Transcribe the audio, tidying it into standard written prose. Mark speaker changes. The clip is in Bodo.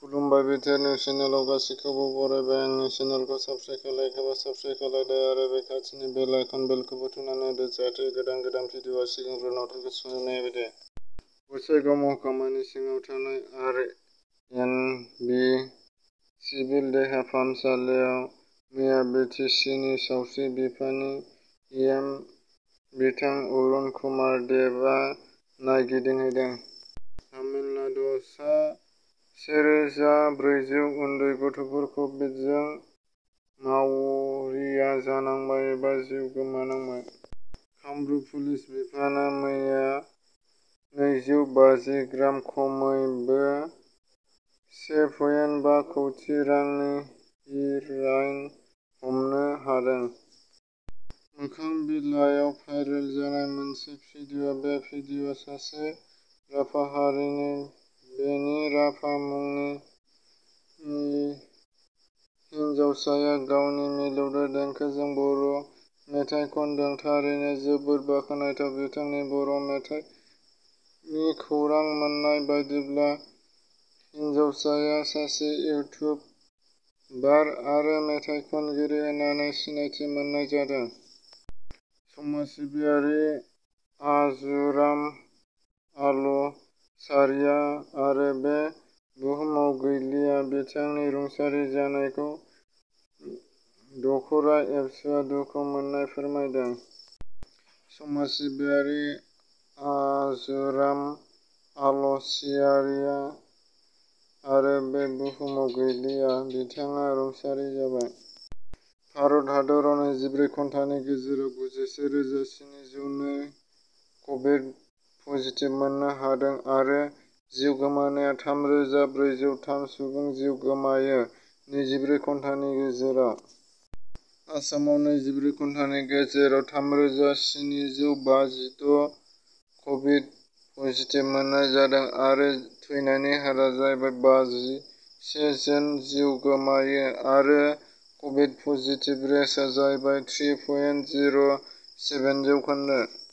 Speaker 1: खुलुमबाय बिटिआर निउस चेनेलाव गासैखौबो बरायबाय। आंनि चेनेलखौ साबस्क्राइब लाइक एबा साबस्क्राइब खालामदो आरो बे खाथिनि बेल आइकन बेलखौबो थुनानै होदो जाहाथे गोदान भिडिअआ सिगांग्रो नोंथांखौ सौहैनाय बायदि। गसाइगाव महकुमानि सिङाव थानाय आर.एन.बि. सिभिल देहा फाहामसालियाव मैया बि.टि.सि.नि सावस्रि बिफाननि इ.एम. बिथां अरुण कुमार देबआ नायगिदिंहैदों। तामिलनाडुआव सा 1,400 उन्दै गथ'फोर कभिडजों मावरिया जानांबाय एबा जिउ गोमानांबाय। कामरुप पुलिस बिफानआ मैया 250 ग्राम खमैबो $1.5 कौटि रांनि हेर'इन हमनो हादों। मोखां बिलाइयाव भाइरेल जानाय मोनसे भिडिअ'। बे भिडिअ'आव सासे राभा हारिनि बेनि राभा मुंनि हिनजावसाया गावनि मिलौदो देंखोजों बर' मेथाइ खनदों। थारैनो जोबोद बाखनायथाव। बिथांनि बर' मेथाइनि खौरां मोन्नाय बायदिब्ला हिनजावसाया सासे इउटिउबार आरो मेथाइ खनगिरि होननानै सिनायथि मोननाय जादों। समाज सिबियारि आजुराम आल'सारिया आरो बे बुहुमाव गैलिया बिथांनि रुंसारि जानायखौ दख'रा एबसुआ दुखु मोननाय फोरमायदों। समाज सिबियारि आजुराम आल'सियारिया आरो बे बुहुमाव गैलिया बिथाङा रुंसारि जाबाय। भारत हादराव 24 घन्टानि गेजेराव 91,702 कभिड पजिटिभ मोननो हादों आरो जिउ गोमानाया 3,403 सुबुं जिउ गोमायो। 24 घन्टानि गेजेराव आसामाव 24 घन्टानि गेजेराव 3,756 कभिड पजिटिभ मोननाय जादों आरो थैनायनि हारआ जाबाय 51 जोन जिउ गोमायो आरो कभिड पजिटिभ रेटआ जाबाय 3.07%।